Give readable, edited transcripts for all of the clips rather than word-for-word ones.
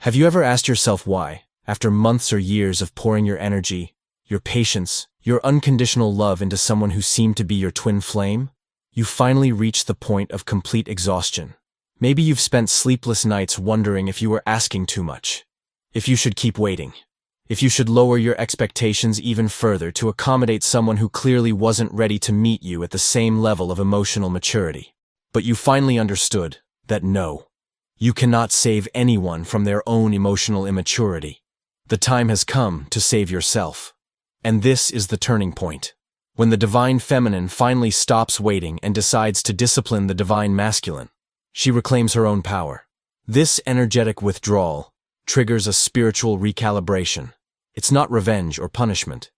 Have you ever asked yourself why, after months or years of pouring your energy, your patience, your unconditional love into someone who seemed to be your twin flame, you finally reached the point of complete exhaustion? Maybe you've spent sleepless nights wondering if you were asking too much, if you should keep waiting, if you should lower your expectations even further to accommodate someone who clearly wasn't ready to meet you at the same level of emotional maturity. But you finally understood that no, you cannot save anyone from their own emotional immaturity. The time has come to save yourself. And this is the turning point. When the divine feminine finally stops waiting and decides to discipline the divine masculine, she reclaims her own power. This energetic withdrawal triggers a spiritual recalibration. It's not revenge or punishment.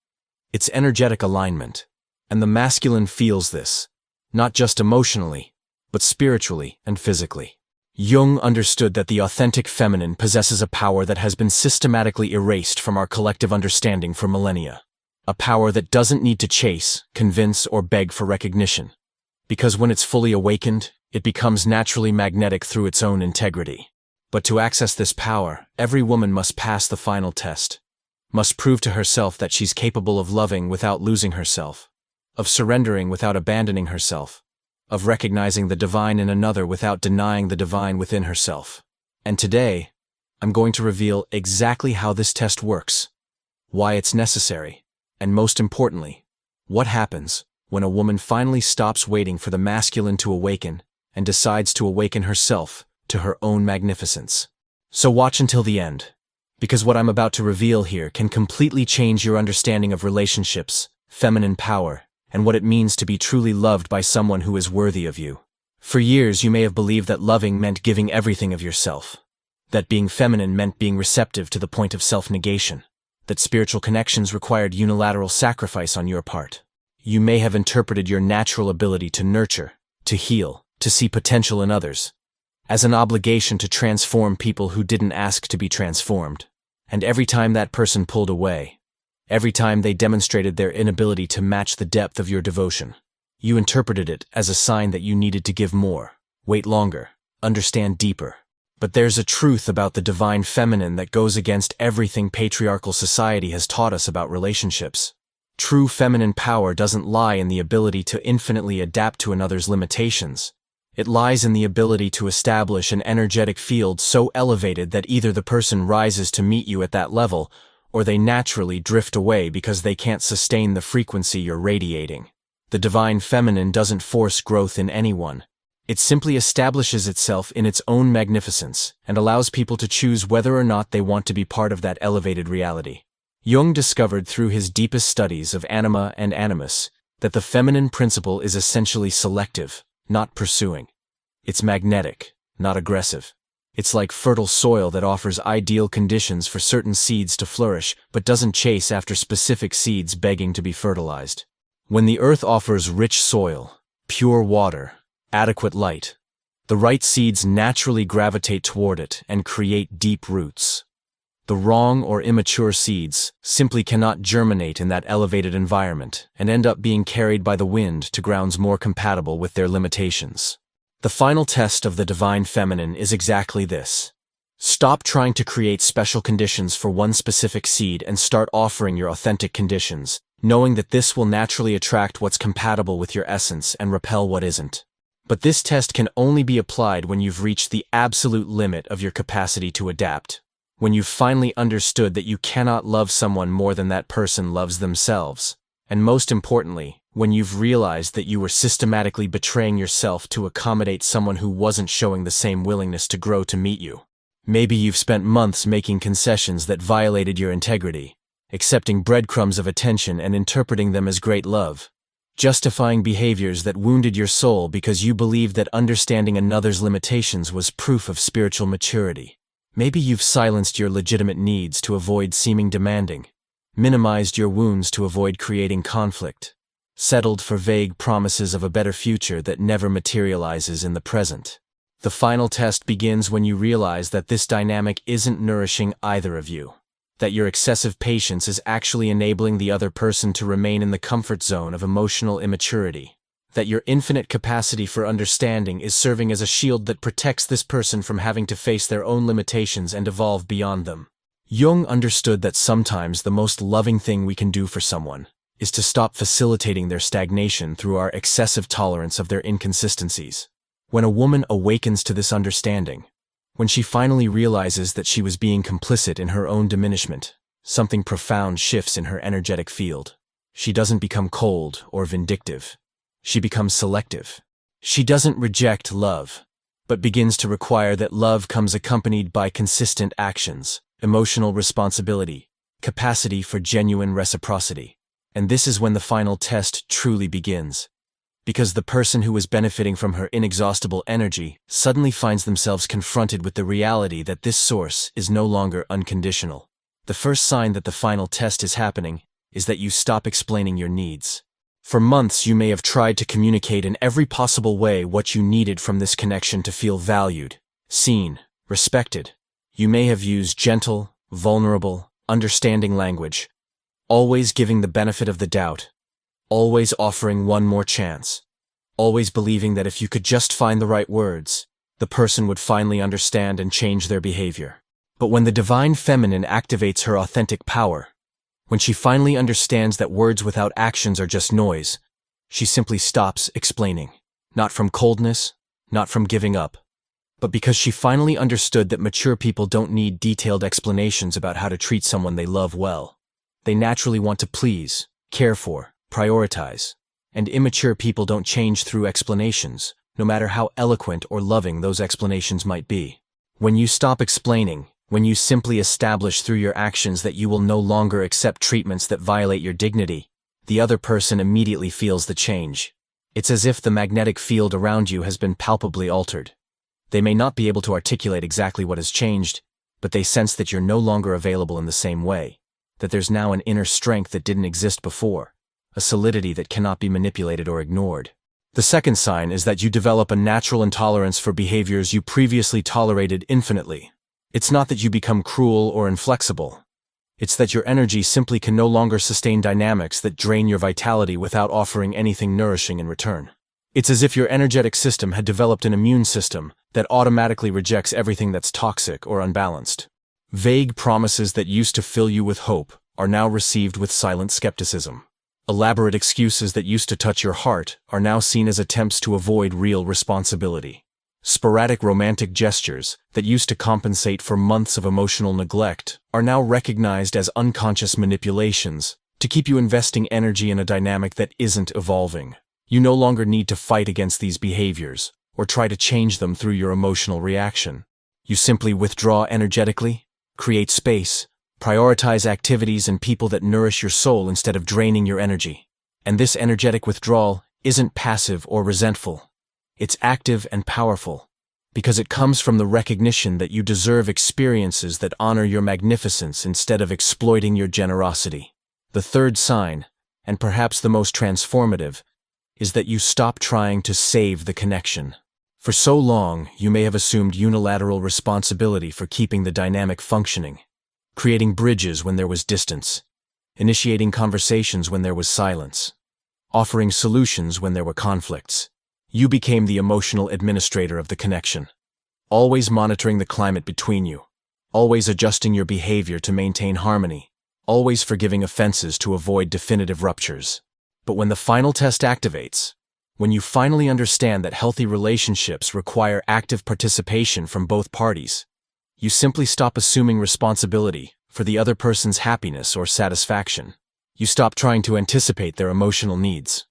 It's energetic alignment. And the masculine feels this, not just emotionally, but spiritually and physically. Jung understood that the authentic feminine possesses a power that has been systematically erased from our collective understanding for millennia. A power that doesn't need to chase, convince, or beg for recognition. Because when it's fully awakened, it becomes naturally magnetic through its own integrity. But to access this power, every woman must pass the final test. Must prove to herself that she's capable of loving without losing herself, of surrendering without abandoning herself, of recognizing the divine in another without denying the divine within herself. And today, I'm going to reveal exactly how this test works, why it's necessary, and most importantly, what happens when a woman finally stops waiting for the masculine to awaken and decides to awaken herself to her own magnificence. So watch until the end, because what I'm about to reveal here can completely change your understanding of relationships, feminine power, and what it means to be truly loved by someone who is worthy of you. For years, you may have believed that loving meant giving everything of yourself, that being feminine meant being receptive to the point of self-negation, that spiritual connections required unilateral sacrifice on your part. You may have interpreted your natural ability to nurture, to heal, to see potential in others, as an obligation to transform people who didn't ask to be transformed. And every time that person pulled away, every time they demonstrated their inability to match the depth of your devotion, you interpreted it as a sign that you needed to give more, wait longer, understand deeper. But there's a truth about the divine feminine that goes against everything patriarchal society has taught us about relationships. True feminine power doesn't lie in the ability to infinitely adapt to another's limitations. It lies in the ability to establish an energetic field so elevated that either the person rises to meet you at that level, or they naturally drift away because they can't sustain the frequency you're radiating. The divine feminine doesn't force growth in anyone. It simply establishes itself in its own magnificence and allows people to choose whether or not they want to be part of that elevated reality. Jung discovered through his deepest studies of anima and animus that the feminine principle is essentially selective, not pursuing. It's magnetic, not aggressive. It's like fertile soil that offers ideal conditions for certain seeds to flourish, but doesn't chase after specific seeds begging to be fertilized. When the earth offers rich soil, pure water, adequate light, the right seeds naturally gravitate toward it and create deep roots. The wrong or immature seeds simply cannot germinate in that elevated environment and end up being carried by the wind to grounds more compatible with their limitations. The final test of the divine feminine is exactly this. Stop trying to create special conditions for one specific seed and start offering your authentic conditions, knowing that this will naturally attract what's compatible with your essence and repel what isn't. But this test can only be applied when you've reached the absolute limit of your capacity to adapt. When you've finally understood that you cannot love someone more than that person loves themselves. And most importantly, when you've realized that you were systematically betraying yourself to accommodate someone who wasn't showing the same willingness to grow to meet you. Maybe you've spent months making concessions that violated your integrity, accepting breadcrumbs of attention and interpreting them as great love, justifying behaviors that wounded your soul because you believed that understanding another's limitations was proof of spiritual maturity. Maybe you've silenced your legitimate needs to avoid seeming demanding, minimized your wounds to avoid creating conflict, settled for vague promises of a better future that never materializes in the present. The final test begins when you realize that this dynamic isn't nourishing either of you, that your excessive patience is actually enabling the other person to remain in the comfort zone of emotional immaturity. that your infinite capacity for understanding is serving as a shield that protects this person from having to face their own limitations and evolve beyond them. Jung understood that sometimes the most loving thing we can do for someone is to stop facilitating their stagnation through our excessive tolerance of their inconsistencies. When a woman awakens to this understanding, when she finally realizes that she was being complicit in her own diminishment, something profound shifts in her energetic field. She doesn't become cold or vindictive. She becomes selective. She doesn't reject love, but begins to require that love comes accompanied by consistent actions, emotional responsibility, capacity for genuine reciprocity. And this is when the final test truly begins. Because the person who is benefiting from her inexhaustible energy suddenly finds themselves confronted with the reality that this source is no longer unconditional. The first sign that the final test is happening is that you stop explaining your needs. For months you may have tried to communicate in every possible way what you needed from this connection to feel valued, seen, respected. You may have used gentle, vulnerable, understanding language, always giving the benefit of the doubt, always offering one more chance, always believing that if you could just find the right words, the person would finally understand and change their behavior. But when the divine feminine activates her authentic power, when she finally understands that words without actions are just noise, she simply stops explaining. Not from coldness, not from giving up, but because she finally understood that mature people don't need detailed explanations about how to treat someone they love well. They naturally want to please, care for, prioritize, and immature people don't change through explanations, no matter how eloquent or loving those explanations might be. When you stop explaining, when you simply establish through your actions that you will no longer accept treatments that violate your dignity, the other person immediately feels the change. It's as if the magnetic field around you has been palpably altered. They may not be able to articulate exactly what has changed, but they sense that you're no longer available in the same way, that there's now an inner strength that didn't exist before, a solidity that cannot be manipulated or ignored. The second sign is that you develop a natural intolerance for behaviors you previously tolerated infinitely. It's not that you become cruel or inflexible. It's that your energy simply can no longer sustain dynamics that drain your vitality without offering anything nourishing in return. It's as if your energetic system had developed an immune system that automatically rejects everything that's toxic or unbalanced. Vague promises that used to fill you with hope are now received with silent skepticism. Elaborate excuses that used to touch your heart are now seen as attempts to avoid real responsibility. Sporadic romantic gestures that used to compensate for months of emotional neglect are now recognized as unconscious manipulations to keep you investing energy in a dynamic that isn't evolving. You no longer need to fight against these behaviors or try to change them through your emotional reaction. You simply withdraw energetically, create space, prioritize activities and people that nourish your soul instead of draining your energy. And this energetic withdrawal isn't passive or resentful. It's active and powerful, because it comes from the recognition that you deserve experiences that honor your magnificence instead of exploiting your generosity. The third sign, and perhaps the most transformative, is that you stop trying to save the connection. For so long, you may have assumed unilateral responsibility for keeping the dynamic functioning, creating bridges when there was distance, initiating conversations when there was silence, offering solutions when there were conflicts. You became the emotional administrator of the connection, always monitoring the climate between you, always adjusting your behavior to maintain harmony, always forgiving offenses to avoid definitive ruptures. But when the final test activates, when you finally understand that healthy relationships require active participation from both parties, you simply stop assuming responsibility for the other person's happiness or satisfaction. You stop trying to anticipate their emotional needs.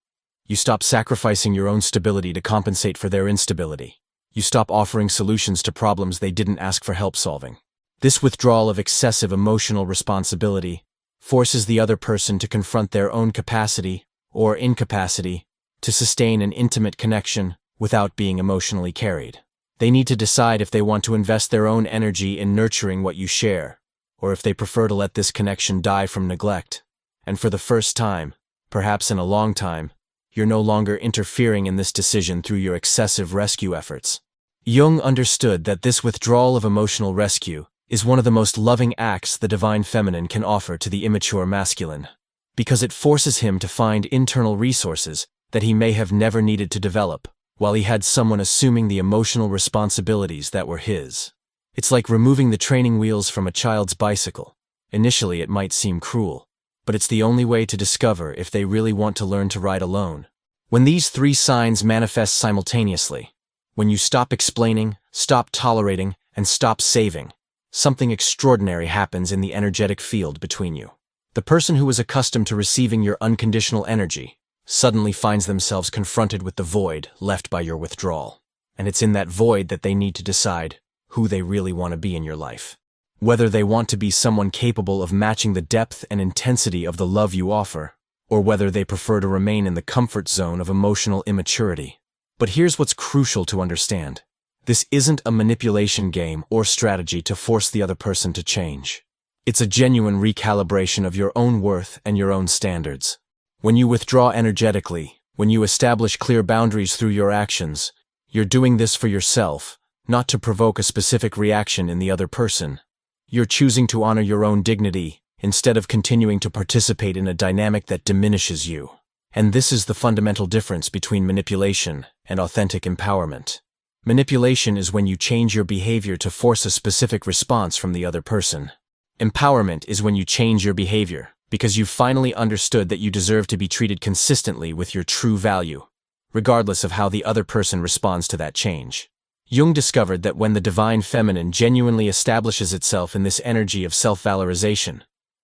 You stop sacrificing your own stability to compensate for their instability. You stop offering solutions to problems they didn't ask for help solving. This withdrawal of excessive emotional responsibility forces the other person to confront their own capacity or incapacity to sustain an intimate connection without being emotionally carried. They need to decide if they want to invest their own energy in nurturing what you share, or if they prefer to let this connection die from neglect. And for the first time, perhaps in a long time, you're no longer interfering in this decision through your excessive rescue efforts. Jung understood that this withdrawal of emotional rescue is one of the most loving acts the divine feminine can offer to the immature masculine, because it forces him to find internal resources that he may have never needed to develop, while he had someone assuming the emotional responsibilities that were his. It's like removing the training wheels from a child's bicycle. Initially, it might seem cruel, but it's the only way to discover if they really want to learn to ride alone. When these three signs manifest simultaneously, when you stop explaining, stop tolerating, and stop saving, something extraordinary happens in the energetic field between you. The person who was accustomed to receiving your unconditional energy suddenly finds themselves confronted with the void left by your withdrawal. And it's in that void that they need to decide who they really want to be in your life. Whether they want to be someone capable of matching the depth and intensity of the love you offer, or whether they prefer to remain in the comfort zone of emotional immaturity. But here's what's crucial to understand. This isn't a manipulation game or strategy to force the other person to change. It's a genuine recalibration of your own worth and your own standards. When you withdraw energetically, when you establish clear boundaries through your actions, you're doing this for yourself, not to provoke a specific reaction in the other person. You're choosing to honor your own dignity, instead of continuing to participate in a dynamic that diminishes you. And this is the fundamental difference between manipulation and authentic empowerment. Manipulation is when you change your behavior to force a specific response from the other person. Empowerment is when you change your behavior because you've finally understood that you deserve to be treated consistently with your true value, regardless of how the other person responds to that change. Jung discovered that when the divine feminine genuinely establishes itself in this energy of self-valorization,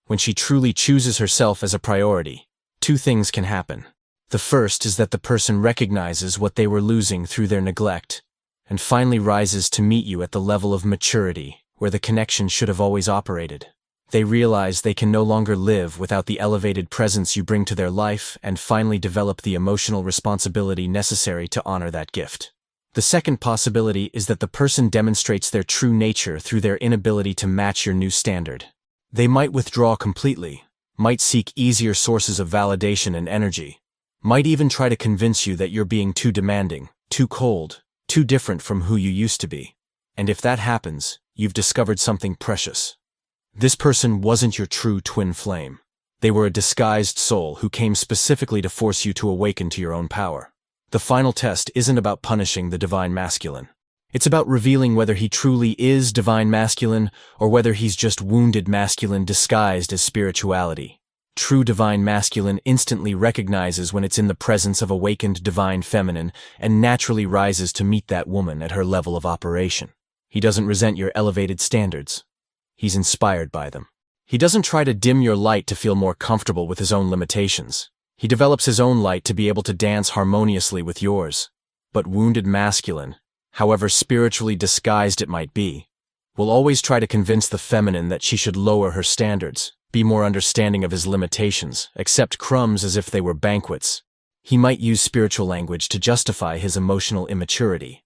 when she truly chooses herself as a priority, two things can happen. The first is that the person recognizes what they were losing through their neglect, and finally rises to meet you at the level of maturity where the connection should have always operated. They realize they can no longer live without the elevated presence you bring to their life and finally develop the emotional responsibility necessary to honor that gift. The second possibility is that the person demonstrates their true nature through their inability to match your new standard. They might withdraw completely, might seek easier sources of validation and energy, might even try to convince you that you're being too demanding, too cold, too different from who you used to be. And if that happens, you've discovered something precious. This person wasn't your true twin flame. They were a disguised soul who came specifically to force you to awaken to your own power. The final test isn't about punishing the divine masculine. It's about revealing whether he truly is divine masculine or whether he's just wounded masculine disguised as spirituality. True divine masculine instantly recognizes when it's in the presence of awakened divine feminine and naturally rises to meet that woman at her level of operation. He doesn't resent your elevated standards. He's inspired by them. He doesn't try to dim your light to feel more comfortable with his own limitations. He develops his own light to be able to dance harmoniously with yours. But wounded masculine, however spiritually disguised it might be, will always try to convince the feminine that she should lower her standards, be more understanding of his limitations, accept crumbs as if they were banquets. He might use spiritual language to justify his emotional immaturity,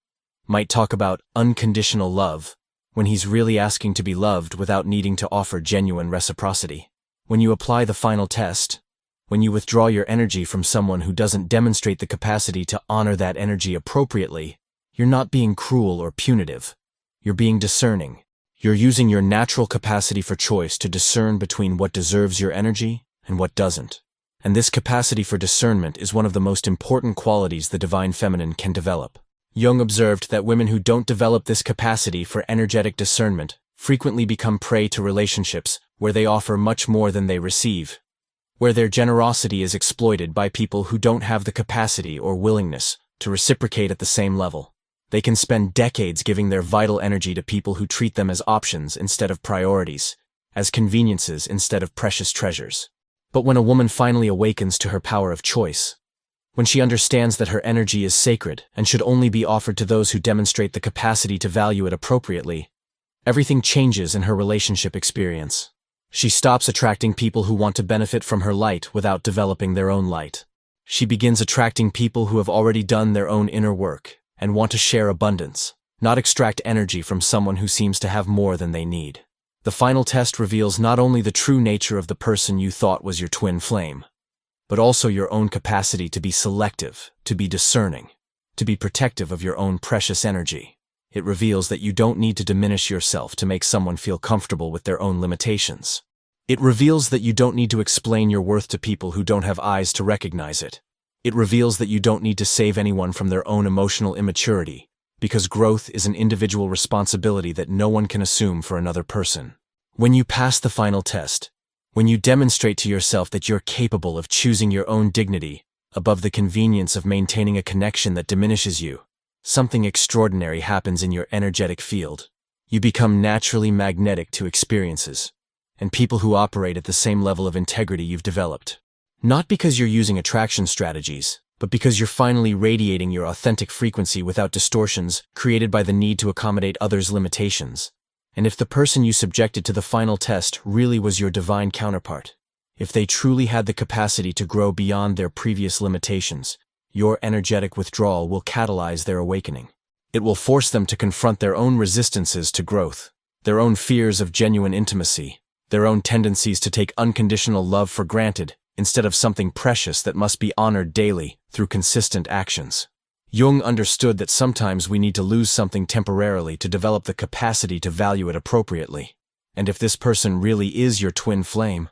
might talk about unconditional love, when he's really asking to be loved without needing to offer genuine reciprocity. When you apply the final test, when you withdraw your energy from someone who doesn't demonstrate the capacity to honor that energy appropriately, you're not being cruel or punitive. You're being discerning. You're using your natural capacity for choice to discern between what deserves your energy and what doesn't. And this capacity for discernment is one of the most important qualities the divine feminine can develop. Jung observed that women who don't develop this capacity for energetic discernment frequently become prey to relationships where they offer much more than they receive, where their generosity is exploited by people who don't have the capacity or willingness to reciprocate at the same level. They can spend decades giving their vital energy to people who treat them as options instead of priorities, as conveniences instead of precious treasures. But when a woman finally awakens to her power of choice, when she understands that her energy is sacred and should only be offered to those who demonstrate the capacity to value it appropriately, everything changes in her relationship experience. She stops attracting people who want to benefit from her light without developing their own light. She begins attracting people who have already done their own inner work and want to share abundance, not extract energy from someone who seems to have more than they need. The final test reveals not only the true nature of the person you thought was your twin flame, but also your own capacity to be selective, to be discerning, to be protective of your own precious energy. It reveals that you don't need to diminish yourself to make someone feel comfortable with their own limitations. It reveals that you don't need to explain your worth to people who don't have eyes to recognize it. It reveals that you don't need to save anyone from their own emotional immaturity, because growth is an individual responsibility that no one can assume for another person. When you pass the final test, when you demonstrate to yourself that you're capable of choosing your own dignity above the convenience of maintaining a connection that diminishes you, something extraordinary happens in your energetic field. You become naturally magnetic to experiences and people who operate at the same level of integrity you've developed. Not because you're using attraction strategies, but because you're finally radiating your authentic frequency without distortions created by the need to accommodate others' limitations. And if the person you subjected to the final test really was your divine counterpart, if they truly had the capacity to grow beyond their previous limitations, your energetic withdrawal will catalyze their awakening. It will force them to confront their own resistances to growth, their own fears of genuine intimacy, their own tendencies to take unconditional love for granted instead of something precious that must be honored daily through consistent actions. Jung understood that sometimes we need to lose something temporarily to develop the capacity to value it appropriately. And if this person really is your twin flame,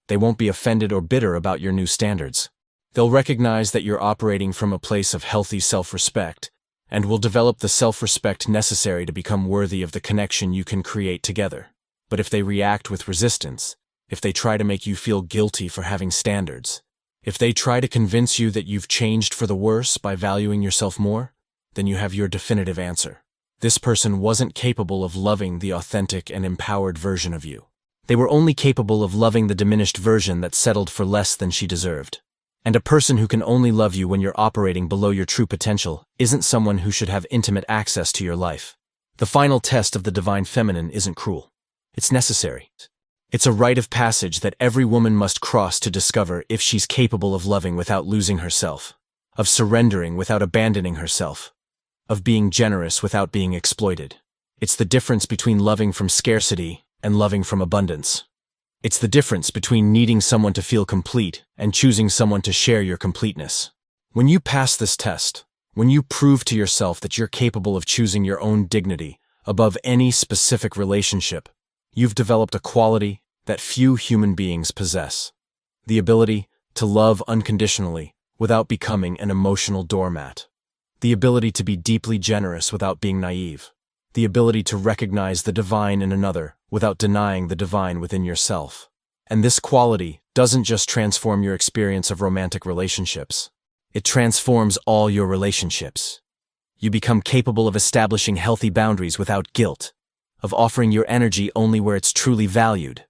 they won't be offended or bitter about your new standards. They'll recognize that you're operating from a place of healthy self-respect, and will develop the self-respect necessary to become worthy of the connection you can create together. But if they react with resistance, if they try to make you feel guilty for having standards, if they try to convince you that you've changed for the worse by valuing yourself more, then you have your definitive answer. This person wasn't capable of loving the authentic and empowered version of you. They were only capable of loving the diminished version that settled for less than she deserved. And a person who can only love you when you're operating below your true potential isn't someone who should have intimate access to your life. The final test of the divine feminine isn't cruel. It's necessary. It's a rite of passage that every woman must cross to discover if she's capable of loving without losing herself, of surrendering without abandoning herself, of being generous without being exploited. It's the difference between loving from scarcity and loving from abundance. It's the difference between needing someone to feel complete and choosing someone to share your completeness. When you pass this test, when you prove to yourself that you're capable of choosing your own dignity above any specific relationship, you've developed a quality that few human beings possess: the ability to love unconditionally without becoming an emotional doormat, the ability to be deeply generous without being naive, the ability to recognize the divine in another without denying the divine within yourself. And this quality doesn't just transform your experience of romantic relationships. It transforms all your relationships. You become capable of establishing healthy boundaries without guilt, of offering your energy only where it's truly valued,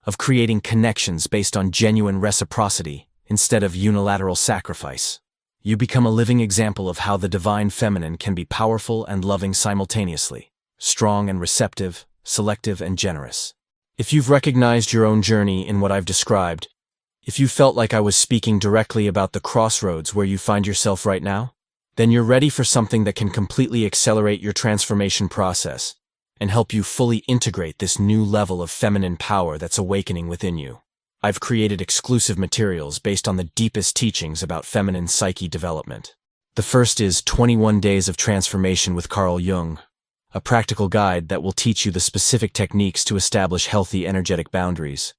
of creating connections based on genuine reciprocity instead of unilateral sacrifice. You become a living example of how the divine feminine can be powerful and loving simultaneously, strong and receptive, selective and generous. If you've recognized your own journey in what I've described, if you felt like I was speaking directly about the crossroads where you find yourself right now, then you're ready for something that can completely accelerate your transformation process and help you fully integrate this new level of feminine power that's awakening within you. I've created exclusive materials based on the deepest teachings about feminine psyche development. The first is 21 Days of Transformation with Jung, a practical guide that will teach you the specific techniques to establish healthy energetic boundaries,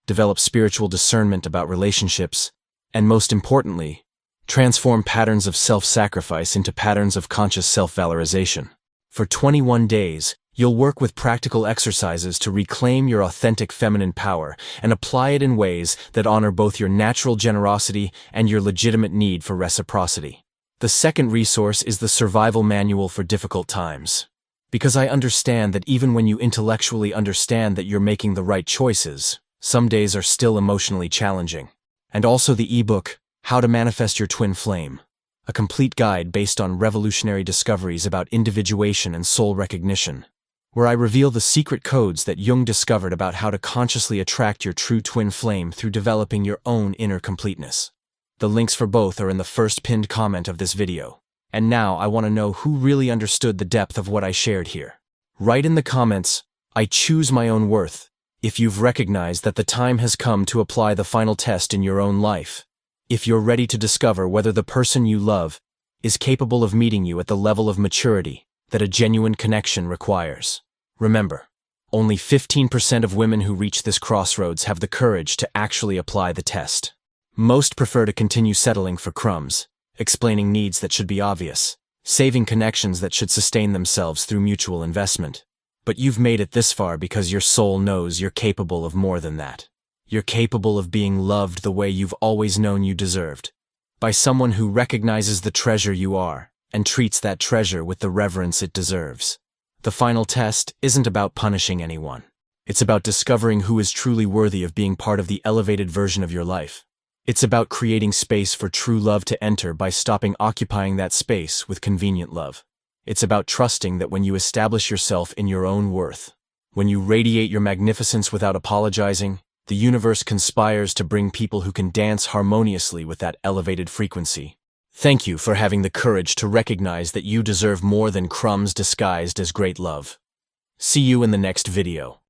develop spiritual discernment about relationships, and most importantly, transform patterns of self-sacrifice into patterns of conscious self-valorization. For 21 days, you'll work with practical exercises to reclaim your authentic feminine power and apply it in ways that honor both your natural generosity and your legitimate need for reciprocity. The second resource is the Survival Manual for Difficult Times. Because I understand that even when you intellectually understand that you're making the right choices, some days are still emotionally challenging. And also the ebook, How to Manifest Your Twin Flame, a complete guide based on revolutionary discoveries about individuation and soul recognition, where I reveal the secret codes that Jung discovered about how to consciously attract your true twin flame through developing your own inner completeness. The links for both are in the first pinned comment of this video. And now I want to know who really understood the depth of what I shared here. Write in the comments, "I choose my own worth," if you've recognized that the time has come to apply the final test in your own life. If you're ready to discover whether the person you love is capable of meeting you at the level of maturity that a genuine connection requires. Remember, only 15% of women who reach this crossroads have the courage to actually apply the test. Most prefer to continue settling for crumbs, explaining needs that should be obvious, saving connections that should sustain themselves through mutual investment. But you've made it this far because your soul knows you're capable of more than that. You're capable of being loved the way you've always known you deserved, by someone who recognizes the treasure you are and treats that treasure with the reverence it deserves. The final test isn't about punishing anyone. It's about discovering who is truly worthy of being part of the elevated version of your life. It's about creating space for true love to enter by stopping occupying that space with convenient love. It's about trusting that when you establish yourself in your own worth, when you radiate your magnificence without apologizing, the universe conspires to bring people who can dance harmoniously with that elevated frequency. Thank you for having the courage to recognize that you deserve more than crumbs disguised as great love. See you in the next video.